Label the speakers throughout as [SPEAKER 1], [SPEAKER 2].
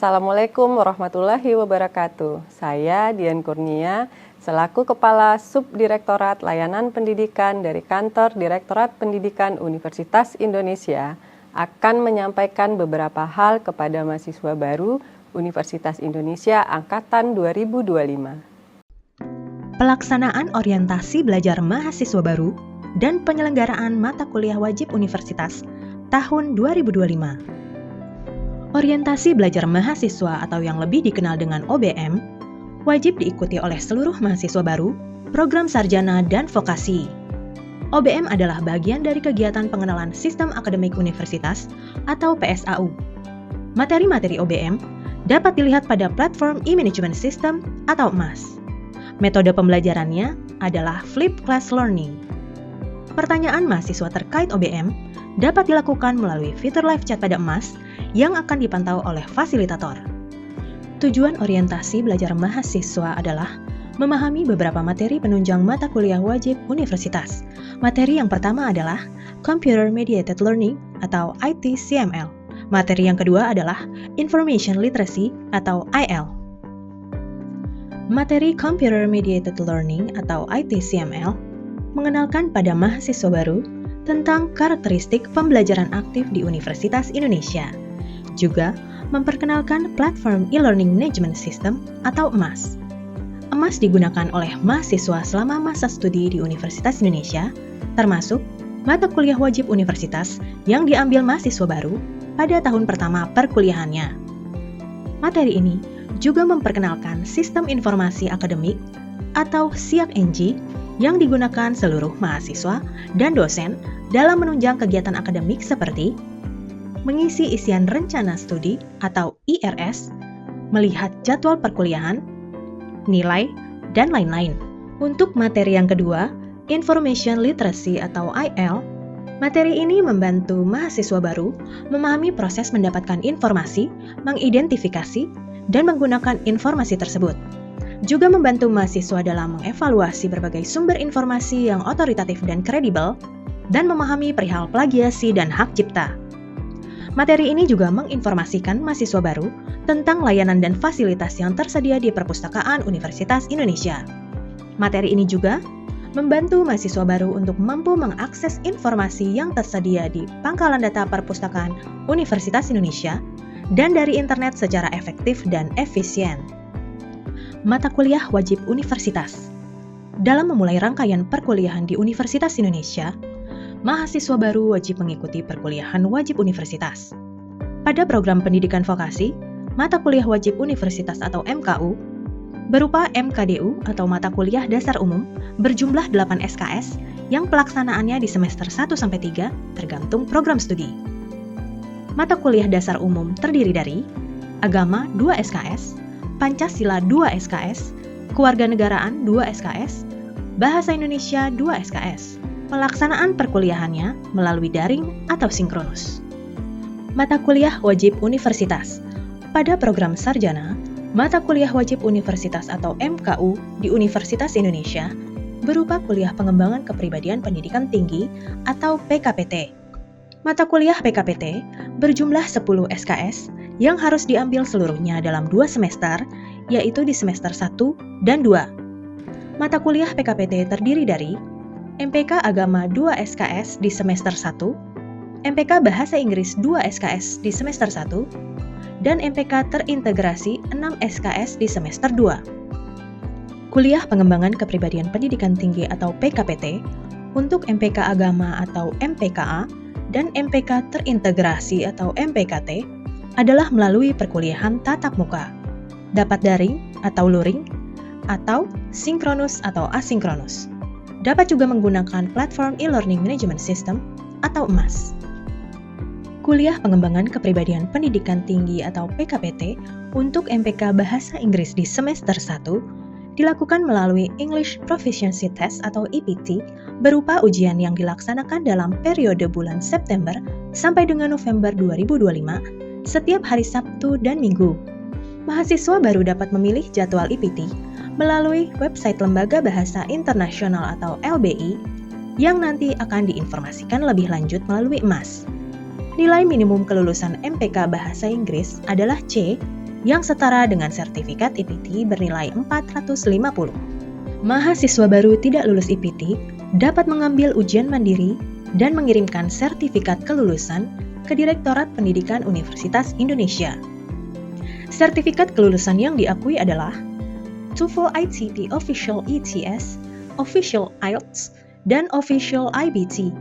[SPEAKER 1] Assalamualaikum warahmatullahi wabarakatuh. Saya Dian Kurnia, selaku Kepala Subdirektorat Layanan Pendidikan dari Kantor Direktorat Pendidikan Universitas Indonesia, akan menyampaikan beberapa hal kepada mahasiswa baru Universitas Indonesia Angkatan 2025.
[SPEAKER 2] Pelaksanaan orientasi belajar mahasiswa baru dan penyelenggaraan mata kuliah wajib universitas tahun 2025. Orientasi belajar mahasiswa atau yang lebih dikenal dengan OBM wajib diikuti oleh seluruh mahasiswa baru, program sarjana dan vokasi. OBM adalah bagian dari kegiatan pengenalan sistem akademik universitas atau PSAU. Materi-materi OBM dapat dilihat pada platform e-management system atau MAS. Metode pembelajarannya adalah flipped class learning. Pertanyaan mahasiswa terkait OBM dapat dilakukan melalui fitur live chat pada MAS yang akan dipantau oleh fasilitator. Tujuan orientasi belajar mahasiswa adalah memahami beberapa materi penunjang mata kuliah wajib universitas. Materi yang pertama adalah Computer Mediated Learning atau IT-CML. Materi yang kedua adalah Information Literacy atau IL. Materi Computer Mediated Learning atau IT-CML mengenalkan pada mahasiswa baru tentang karakteristik pembelajaran aktif di Universitas Indonesia. Juga memperkenalkan platform e-learning management system atau MAS. MAS digunakan oleh mahasiswa selama masa studi di Universitas Indonesia, termasuk mata kuliah wajib universitas yang diambil mahasiswa baru pada tahun pertama perkuliahannya. Materi ini juga memperkenalkan sistem informasi akademik atau SIAK-NG yang digunakan seluruh mahasiswa dan dosen dalam menunjang kegiatan akademik seperti mengisi isian rencana studi atau IRS, melihat jadwal perkuliahan, nilai, dan lain-lain. Untuk materi yang kedua, Information Literacy atau IL, materi ini membantu mahasiswa baru memahami proses mendapatkan informasi, mengidentifikasi, dan menggunakan informasi tersebut. Juga membantu mahasiswa dalam mengevaluasi berbagai sumber informasi yang otoritatif dan kredibel, dan memahami perihal plagiasi dan hak cipta. Materi ini juga menginformasikan mahasiswa baru tentang layanan dan fasilitas yang tersedia di Perpustakaan Universitas Indonesia. Materi ini juga membantu mahasiswa baru untuk mampu mengakses informasi yang tersedia di Pangkalan Data Perpustakaan Universitas Indonesia dan dari internet secara efektif dan efisien. Mata kuliah wajib universitas. Dalam memulai rangkaian perkuliahan di Universitas Indonesia, mahasiswa baru wajib mengikuti perkuliahan wajib universitas. Pada program pendidikan vokasi, mata kuliah wajib universitas atau MKU, berupa MKDU atau mata kuliah dasar umum berjumlah 8 SKS yang pelaksanaannya di semester 1-3 tergantung program studi. Mata kuliah dasar umum terdiri dari Agama 2 SKS, Pancasila 2 SKS, Kewarganegaraan 2 SKS, Bahasa Indonesia 2 SKS. Pelaksanaan perkuliahannya melalui daring atau sinkronus. Mata kuliah wajib universitas. Pada program sarjana, mata kuliah wajib universitas atau MKU di Universitas Indonesia berupa kuliah pengembangan kepribadian pendidikan tinggi atau PKPT. Mata kuliah PKPT berjumlah 10 SKS yang harus diambil seluruhnya dalam 2 semester, yaitu di semester 1 dan 2. Mata kuliah PKPT terdiri dari MPK Agama 2 SKS di semester 1, MPK Bahasa Inggris 2 SKS di semester 1, dan MPK Terintegrasi 6 SKS di semester 2. Kuliah Pengembangan Kepribadian Pendidikan Tinggi atau PKPT untuk MPK Agama atau MPKA dan MPK Terintegrasi atau MPKT adalah melalui perkuliahan tatap muka, dapat daring atau luring, atau sinkronus atau asinkronus. Dapat juga menggunakan platform e-learning management system atau MAS. Kuliah Pengembangan Kepribadian Pendidikan Tinggi atau PKPT untuk MPK Bahasa Inggris di semester 1 dilakukan melalui English Proficiency Test atau EPT berupa ujian yang dilaksanakan dalam periode bulan September sampai dengan November 2025 setiap hari Sabtu dan Minggu. Mahasiswa baru dapat memilih jadwal EPT melalui website Lembaga Bahasa Internasional atau LBI yang nanti akan diinformasikan lebih lanjut melalui MAS. Nilai minimum kelulusan MPK Bahasa Inggris adalah C yang setara dengan sertifikat IPT bernilai 450. Mahasiswa baru tidak lulus IPT dapat mengambil ujian mandiri dan mengirimkan sertifikat kelulusan ke Direktorat Pendidikan Universitas Indonesia. Sertifikat kelulusan yang diakui adalah TOEFL ITP Official ETS, Official IELTS, dan Official IBT.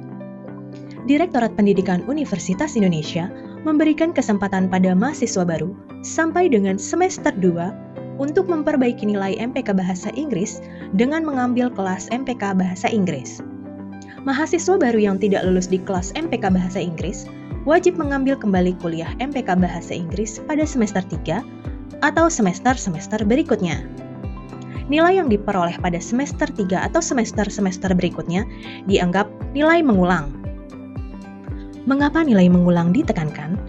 [SPEAKER 2] Direktorat Pendidikan Universitas Indonesia memberikan kesempatan pada mahasiswa baru sampai dengan semester 2 untuk memperbaiki nilai MPK Bahasa Inggris dengan mengambil kelas MPK Bahasa Inggris. Mahasiswa baru yang tidak lulus di kelas MPK Bahasa Inggris wajib mengambil kembali kuliah MPK Bahasa Inggris pada semester 3 atau semester-semester berikutnya. Nilai yang diperoleh pada semester 3 atau semester-semester berikutnya dianggap nilai mengulang. Mengapa nilai mengulang ditekankan?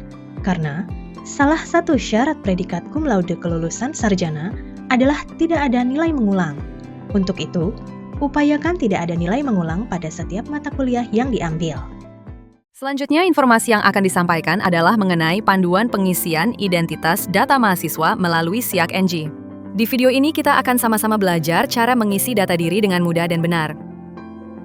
[SPEAKER 2] Karena salah satu syarat predikat cum laude kelulusan sarjana adalah tidak ada nilai mengulang. Untuk itu, upayakan tidak ada nilai mengulang pada setiap mata kuliah yang diambil.
[SPEAKER 3] Selanjutnya, informasi yang akan disampaikan adalah mengenai panduan pengisian identitas data mahasiswa melalui SIAK NG. Di video ini kita akan sama-sama belajar cara mengisi data diri dengan mudah dan benar.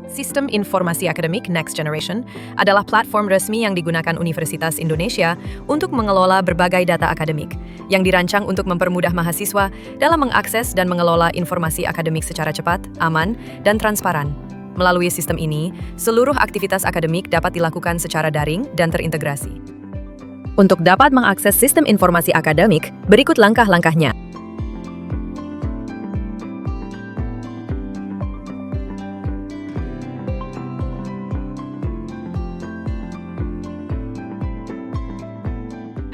[SPEAKER 4] Sistem Informasi Akademik Next Generation adalah platform resmi yang digunakan Universitas Indonesia untuk mengelola berbagai data akademik, yang dirancang untuk mempermudah mahasiswa dalam mengakses dan mengelola informasi akademik secara cepat, aman, dan transparan. Melalui sistem ini, seluruh aktivitas akademik dapat dilakukan secara daring dan terintegrasi. Untuk dapat mengakses sistem informasi akademik, berikut langkah-langkahnya.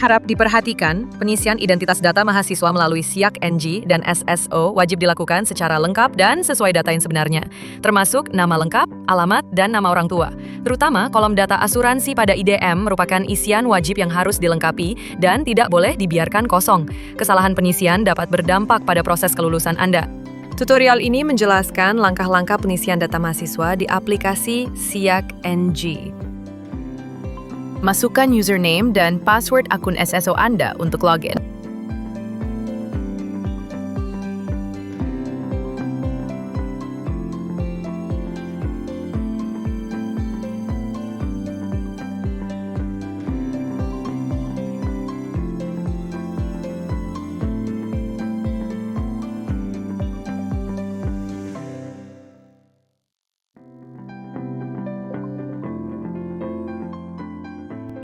[SPEAKER 4] Harap diperhatikan, pengisian identitas data mahasiswa melalui SIAK NG dan SSO wajib dilakukan secara lengkap dan sesuai data yang sebenarnya, termasuk nama lengkap, alamat, dan nama orang tua. Terutama kolom data asuransi pada IDM merupakan isian wajib yang harus dilengkapi dan tidak boleh dibiarkan kosong. Kesalahan pengisian dapat berdampak pada proses kelulusan Anda. Tutorial ini menjelaskan langkah-langkah pengisian data mahasiswa di aplikasi SIAK NG. Masukkan username dan password akun SSO Anda untuk login.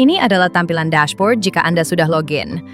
[SPEAKER 4] Ini adalah tampilan dashboard jika Anda sudah login.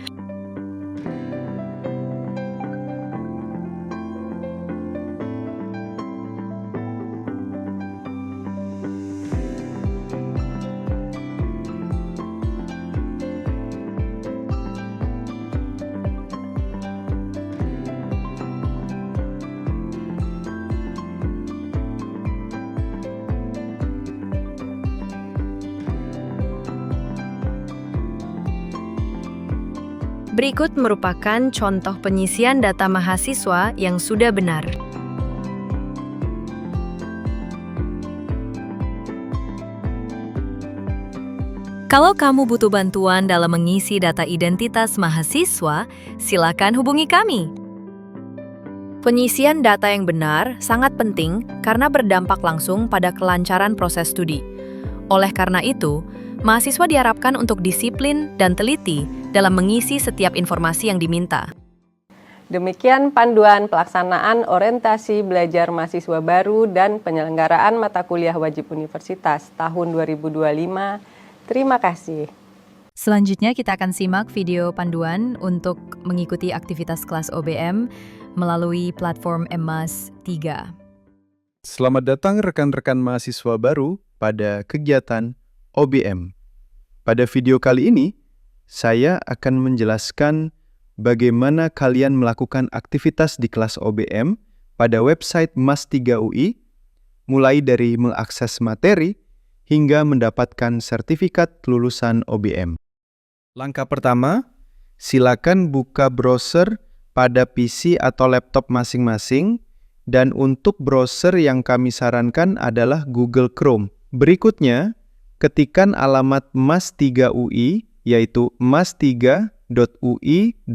[SPEAKER 4] Berikut merupakan contoh pengisian data mahasiswa yang sudah benar. Kalau kamu butuh bantuan dalam mengisi data identitas mahasiswa, silakan hubungi kami. Pengisian data yang benar sangat penting karena berdampak langsung pada kelancaran proses studi. Oleh karena itu, mahasiswa diharapkan untuk disiplin dan teliti dalam mengisi setiap informasi yang diminta.
[SPEAKER 1] Demikian panduan pelaksanaan orientasi belajar mahasiswa baru dan penyelenggaraan mata kuliah wajib universitas tahun 2025. Terima kasih.
[SPEAKER 3] Selanjutnya kita akan simak video panduan untuk mengikuti aktivitas kelas OBM melalui platform EMAS 3.
[SPEAKER 5] Selamat datang rekan-rekan mahasiswa baru pada kegiatan OBM. Pada video kali ini, saya akan menjelaskan bagaimana kalian melakukan aktivitas di kelas OBM pada website MAS 3 UI, mulai dari mengakses materi hingga mendapatkan sertifikat kelulusan OBM. Langkah pertama, silakan buka browser pada PC atau laptop masing-masing, dan untuk browser yang kami sarankan adalah Google Chrome. Berikutnya, ketikkan alamat MAS 3 UI, yaitu mas3.ui.edu www.ui.ac.id,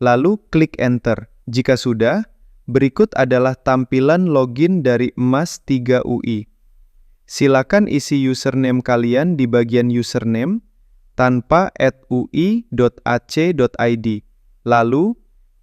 [SPEAKER 5] lalu klik Enter. Jika sudah, berikut adalah tampilan login dari EMAS 3 UI. Silakan isi username kalian di bagian username tanpa @ui.ac.id. Lalu,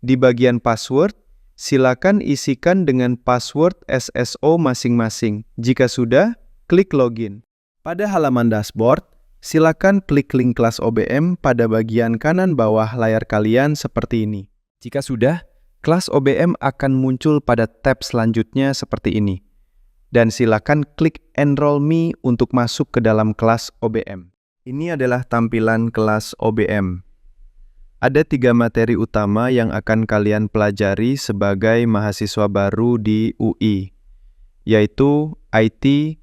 [SPEAKER 5] di bagian password, silakan isikan dengan password SSO masing-masing. Jika sudah, klik login. Pada halaman dashboard, silakan klik link kelas OBM pada bagian kanan bawah layar kalian seperti ini. Jika sudah, kelas OBM akan muncul pada tab selanjutnya seperti ini. Dan silakan klik Enroll Me untuk masuk ke dalam kelas OBM. Ini adalah tampilan kelas OBM. Ada 3 materi utama yang akan kalian pelajari sebagai mahasiswa baru di UI, yaitu IT,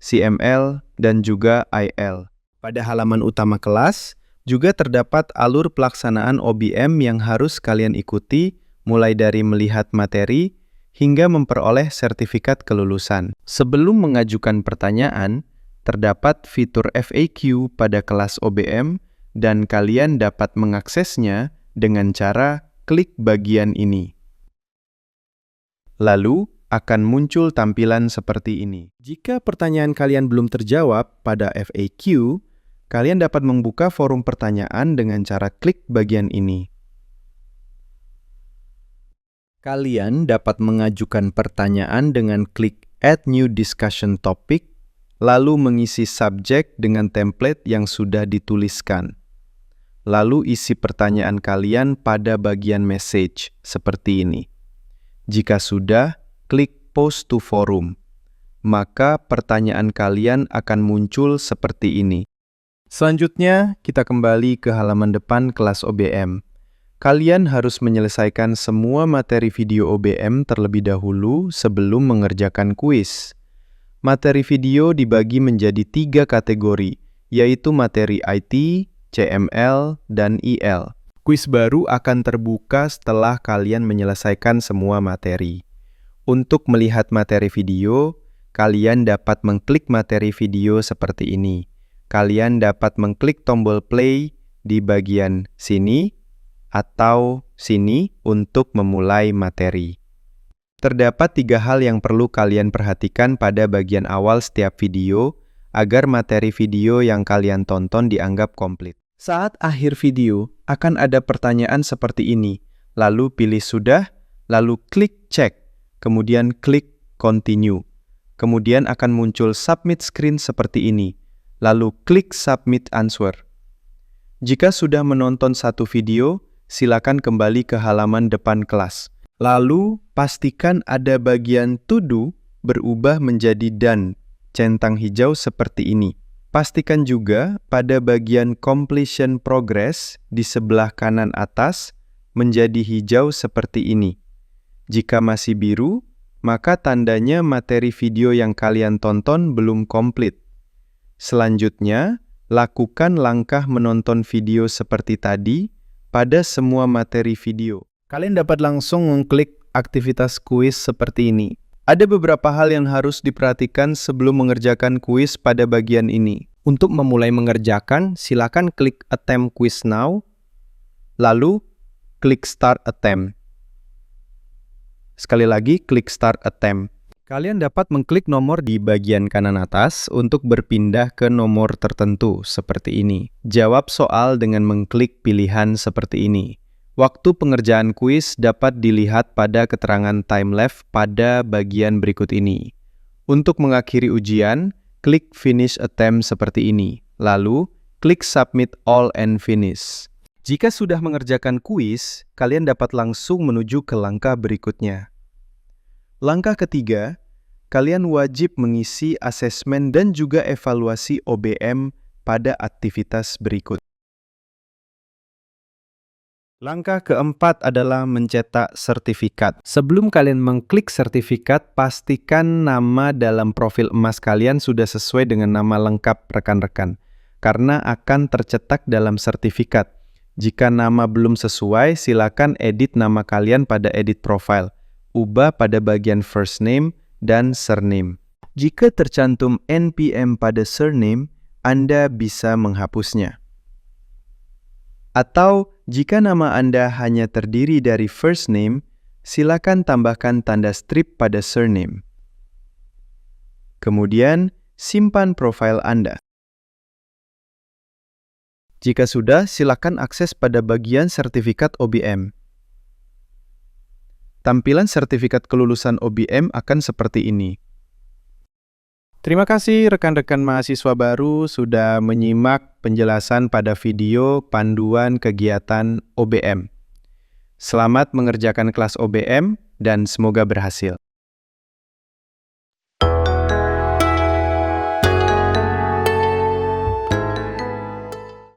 [SPEAKER 5] CML, dan juga IL. Pada halaman utama kelas, juga terdapat alur pelaksanaan OBM yang harus kalian ikuti, mulai dari melihat materi hingga memperoleh sertifikat kelulusan. Sebelum mengajukan pertanyaan, terdapat fitur FAQ pada kelas OBM dan kalian dapat mengaksesnya dengan cara klik bagian ini. Lalu, akan muncul tampilan seperti ini. Jika pertanyaan kalian belum terjawab pada FAQ, kalian dapat membuka forum pertanyaan dengan cara klik bagian ini. Kalian dapat mengajukan pertanyaan dengan klik Add New Discussion Topic, lalu mengisi subjek dengan template yang sudah dituliskan. Lalu isi pertanyaan kalian pada bagian message seperti ini. Jika sudah, klik Post to Forum. Maka pertanyaan kalian akan muncul seperti ini. Selanjutnya, kita kembali ke halaman depan kelas OBM. Kalian harus menyelesaikan semua materi video OBM terlebih dahulu sebelum mengerjakan kuis. Materi video dibagi menjadi 3 kategori, yaitu materi IT, CML, dan IL. Kuis baru akan terbuka setelah kalian menyelesaikan semua materi. Untuk melihat materi video, kalian dapat mengklik materi video seperti ini. Kalian dapat mengklik tombol play di bagian sini atau sini untuk memulai materi. Terdapat 3 hal yang perlu kalian perhatikan pada bagian awal setiap video agar materi video yang kalian tonton dianggap komplit. Saat akhir video, akan ada pertanyaan seperti ini. Lalu pilih sudah, lalu klik cek, kemudian klik continue. Kemudian akan muncul submit screen seperti ini. Lalu klik submit answer. Jika sudah menonton satu video, silakan kembali ke halaman depan kelas. Lalu, pastikan ada bagian to do berubah menjadi done, centang hijau seperti ini. Pastikan juga pada bagian completion progress di sebelah kanan atas menjadi hijau seperti ini. Jika masih biru, maka tandanya materi video yang kalian tonton belum komplit. Selanjutnya, lakukan langkah menonton video seperti tadi pada semua materi video. Kalian dapat langsung mengklik aktivitas kuis seperti ini. Ada beberapa hal yang harus diperhatikan sebelum mengerjakan kuis pada bagian ini. Untuk memulai mengerjakan, silakan klik Attempt Quiz Now, lalu klik Start Attempt. Sekali lagi, klik Start Attempt. Kalian dapat mengklik nomor di bagian kanan atas untuk berpindah ke nomor tertentu seperti ini. Jawab soal dengan mengklik pilihan seperti ini. Waktu pengerjaan kuis dapat dilihat pada keterangan time-lapse pada bagian berikut ini. Untuk mengakhiri ujian, klik Finish Attempt seperti ini. Lalu, klik Submit All and Finish. Jika sudah mengerjakan kuis, kalian dapat langsung menuju ke langkah berikutnya. Langkah ketiga, kalian wajib mengisi asesmen dan juga evaluasi OBM pada aktivitas berikut. Langkah keempat adalah mencetak sertifikat. Sebelum kalian mengklik sertifikat, pastikan nama dalam profil EMAS kalian sudah sesuai dengan nama lengkap rekan-rekan, karena akan tercetak dalam sertifikat. Jika nama belum sesuai, silakan edit nama kalian pada edit profile. Ubah pada bagian first name dan surname. Jika tercantum NPM pada surname, Anda bisa menghapusnya. Atau jika nama Anda hanya terdiri dari first name, silakan tambahkan tanda strip pada surname. Kemudian, simpan profil Anda. Jika sudah, silakan akses pada bagian sertifikat OBM. Tampilan sertifikat kelulusan OBM akan seperti ini. Terima kasih rekan-rekan mahasiswa baru sudah menyimak penjelasan pada video panduan kegiatan OBM. Selamat mengerjakan kelas OBM dan semoga berhasil.